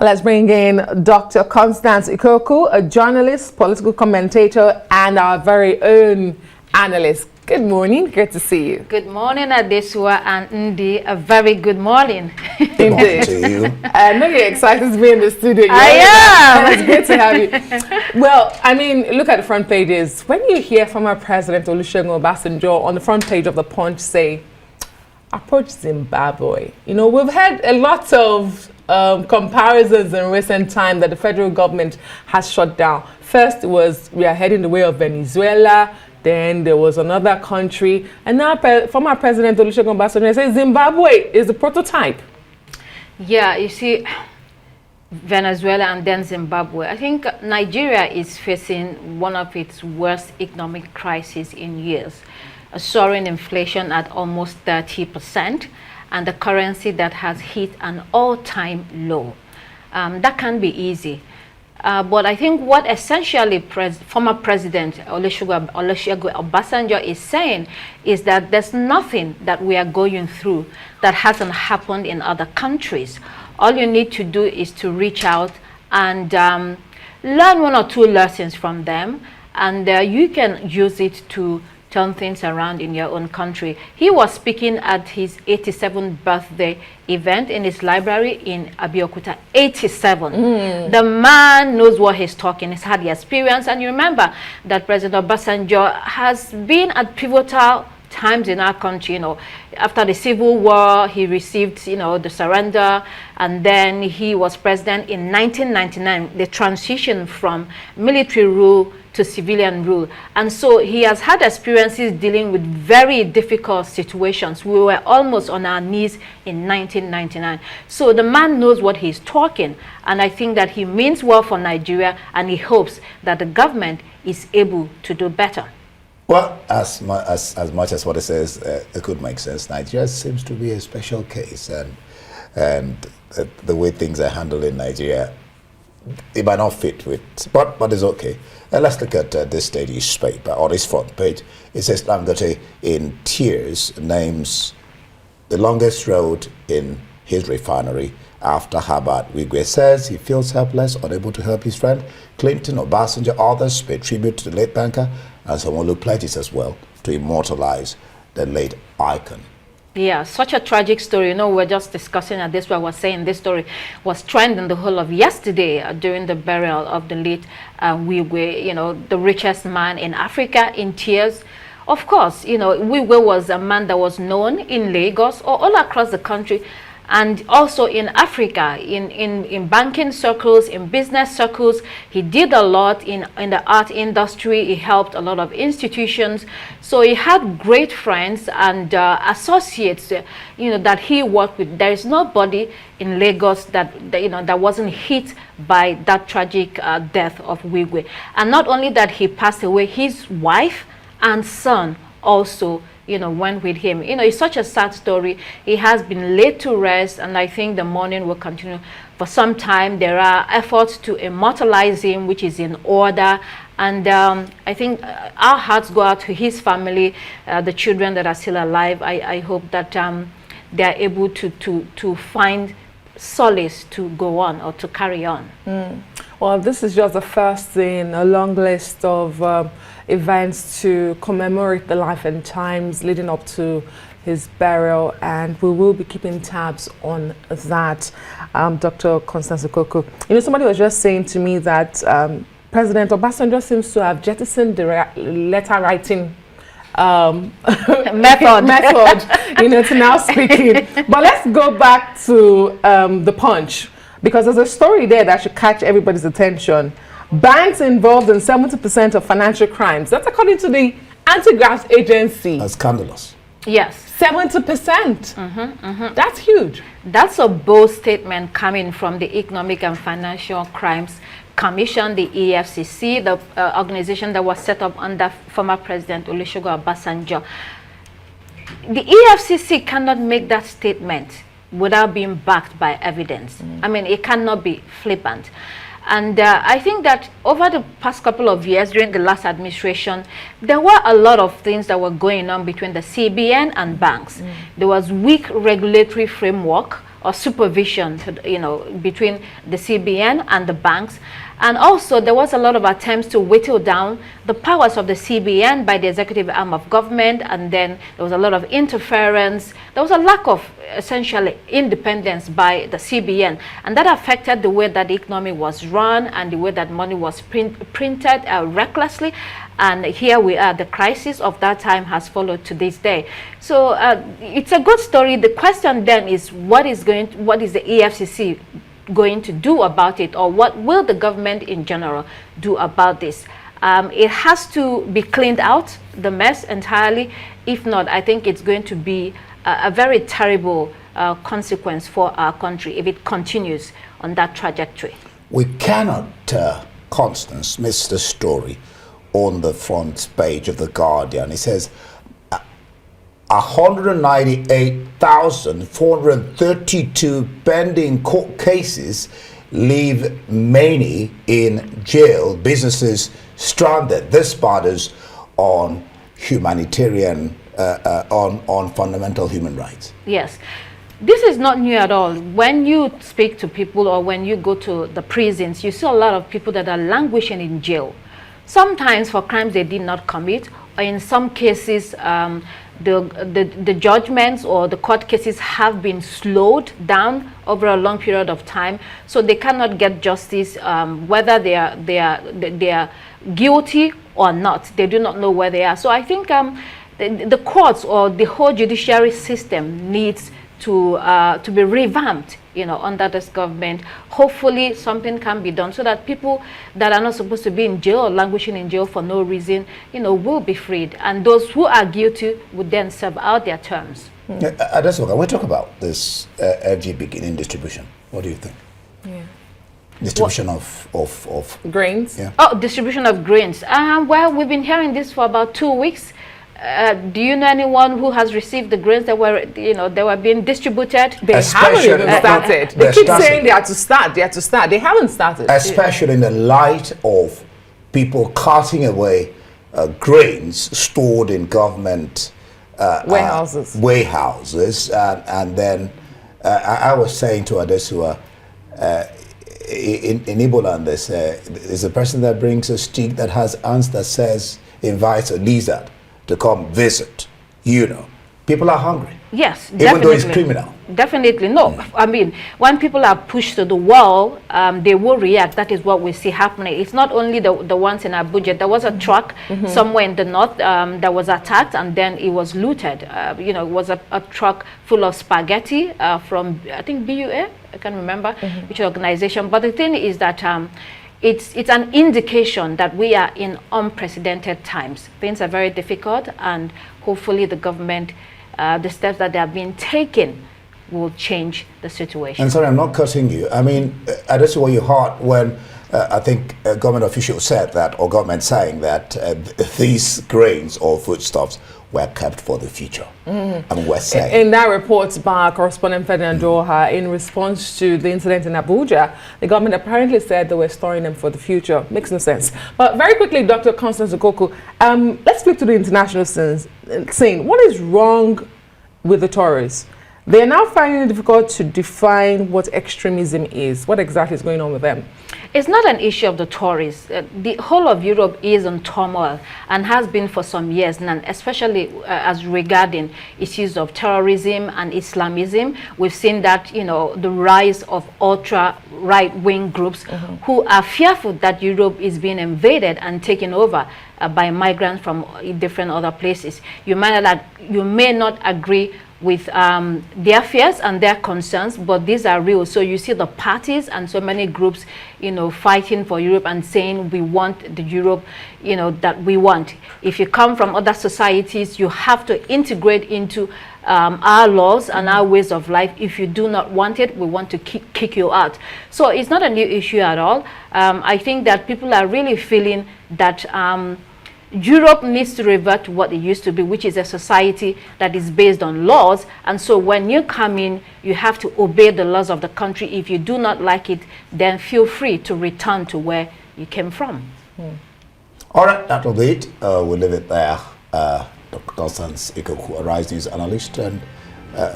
Let's bring in Dr. Constance Ikokwu, a journalist, political commentator, and our very own analyst. Good morning. Great to see you. Good morning, Adesua and Ndi. A very good morning. Good morning to you. I know you're excited to be in the studio. I am. It's great to have you. Well, I mean, look at the front pages. When you hear former President Olusegun Obasanjo on the front page of the Punch say, approach Zimbabwe. You know, we've had a lot of comparisons in recent time that the federal government has shut down. First, it was we are heading the way of Venezuela. Then there was another country. And now former President Olusegun Obasanjo says Zimbabwe is the prototype. Yeah, you see, Venezuela and then Zimbabwe. I think Nigeria is facing one of its worst economic crises in years. A soaring inflation at almost 30%, and the currency that has hit an all-time low. That can be easy. But I think what essentially former President Olusegun Obasanjo is saying is that there's nothing that we are going through that hasn't happened in other countries. All you need to do is to reach out and learn one or two lessons from them, and you can use it to turn things around in your own country. He was speaking at his 87th birthday event in his library in Abeokuta. 87. The man knows what he's talking. He's had the experience. And you remember that President Obasanjo has been at pivotal times in our country. You know, after the Civil War, he received, you know, the surrender, and then he was president in 1999, the transition from military rule to civilian rule. And so he has had experiences dealing with very difficult situations. We were almost on our knees in 1999. So the man knows what he's talking, and I think that he means well for Nigeria, and he hopes that the government is able to do better. Well, as much as what it says, it could make sense. Nigeria seems to be a special case, and the way things are handled in Nigeria, it might not fit with, but it's okay. Let's look at this day's paper, or this front page. It says Dangote in tears names the longest road in his refinery after Harvard. Wigwe says he feels helpless, unable to help his friend. Clinton, Obasanjo, others pay tribute to the late banker, and Sanwo-Olu pledges as well to immortalize the late icon. Yeah, such a tragic story. You know, we're just discussing at this, where we're saying this story was trending the whole of yesterday during the burial of the late Wigwe, you know, the richest man in Africa, in tears. Of course, you know, Wigwe was a man that was known in Lagos or all across the country, and also in Africa, in banking circles, in business circles. He did a lot in the art industry. He helped a lot of institutions. So he had great friends and associates, you know, that he worked with. There is nobody in Lagos that you know, that wasn't hit by that tragic death of Wigwe. And not only that he passed away, his wife and son also, you know, went with him. You know, it's such a sad story. He has been laid to rest, and I think the mourning will continue for some time. There are efforts to immortalize him, which is in order. And I think our hearts go out to his family, the children that are still alive. I hope that they are able to find solace to go on or to carry on. Well, this is just the first in a long list of events to commemorate the life and times leading up to his burial, and we will be keeping tabs on that. Dr. Constance Ikokwu, you know, somebody was just saying to me that President Obasanjo seems to have jettisoned the letter writing method, you know, to now speaking. But let's go back to the Punch, because there's a story there that should catch everybody's attention. Banks involved in 70% of financial crimes. That's according to the Anti-Graft Agency. That's scandalous. Yes. 70%. That's huge. That's a bold statement coming from the Economic and Financial Crimes Commission, the EFCC, the organization that was set up under former President Olusegun Obasanjo. The EFCC cannot make that statement without being backed by evidence. I mean, it cannot be flippant. And I think that over the past couple of years, during the last administration, there were a lot of things that were going on between the CBN and banks. There was weak regulatory framework or supervision, between the CBN and the banks. And also, there was a lot of attempts to whittle down the powers of the CBN by the executive arm of government, and then there was a lot of interference. There was a lack of, essentially, independence by the CBN, and that affected the way that the economy was run and the way that money was printed recklessly. And here we are. The crisis of that time has followed to this day. So it's a good story. The question then is, what is the EFCC going to do about it, or what will the government in general do about this? It has to be cleaned out, the mess entirely. If not, I think it's going to be a very terrible consequence for our country if it continues on that trajectory. We cannot, Constance, miss the story on the front page of The Guardian. It says 198,432 pending court cases leave many in jail, businesses stranded. This spurs on humanitarian, on fundamental human rights. Yes. This is not new at all. When you speak to people or when you go to the prisons, you see a lot of people that are languishing in jail, sometimes for crimes they did not commit, or in some cases the judgments or the court cases have been slowed down over a long period of time, so they cannot get justice, whether they are guilty or not. They do not know where they are. So I think the courts or the whole judiciary system needs to be revamped, under this government. Hopefully something can be done so that people that are not supposed to be in jail or languishing in jail for no reason, will be freed. And those who are guilty would then serve out their terms. That's okay. We'll talk about this FG beginning distribution. What do you think? Yeah. Distribution of grains? Yeah. Oh, distribution of grains. Well, we've been hearing this for about 2 weeks. Do you know anyone who has received the grains that were, they were being distributed? They haven't even started. They keep saying they have to start. They have to start. They haven't started. Especially in the light of people carting away grains stored in government warehouses. And then I was saying to Adesua, in Igbo land, there's a person that brings a stick that has ants that says, invites a lizard to come visit. People are hungry. Yes, even definitely. though it's criminal. Definitely no. I mean, when people are pushed to the wall, they will react. That is what we see happening. It's not only the ones in Abuja. There was a truck somewhere in the north that was attacked, and then it was looted. It was a truck full of spaghetti from, I think, BUA. I can't remember which organization. But the thing is that it's an indication that we are in unprecedented times. Things are very difficult, and hopefully the government, the steps that they have been taken, will change the situation. And sorry, I'm not cutting you. I mean, I don't see what you heard when I think a government official said that, or government saying that these grains or foodstuffs were kept for the future. I mean, we're saying. In that report by correspondent Ferdinand Doha, in response to the incident in Abuja, the government apparently said they were storing them for the future. Makes no sense. But very quickly, Dr. Constance Ikokwu, let's flip to the international scene. What is wrong with the Tories? They are now finding it difficult to define what extremism is. What exactly is going on with them? It's not an issue of the Tories. The whole of Europe is in turmoil and has been for some years now, especially as regarding issues of terrorism and Islamism. We've seen that, the rise of ultra right-wing groups who are fearful that Europe is being invaded and taken over by migrants from different other places. You may not agree with their fears and their concerns, but these are real. So you see the parties and so many groups, fighting for Europe and saying we want the Europe, that we want. If you come from other societies, you have to integrate into our laws and our ways of life. If you do not want it, we want to kick you out. So it's not a new issue at all. I think that people are really feeling that Europe needs to revert to what it used to be, which is a society that is based on laws. And so when you come in, you have to obey the laws of the country. If you do not like it, then feel free to return to where you came from. All right, that'll be it. We'll leave it there. Dr. Constance Ikokwu, a Rise News analyst, and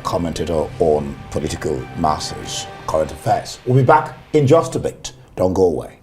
commentator on political matters, current affairs. We'll be back in just a bit. Don't go away.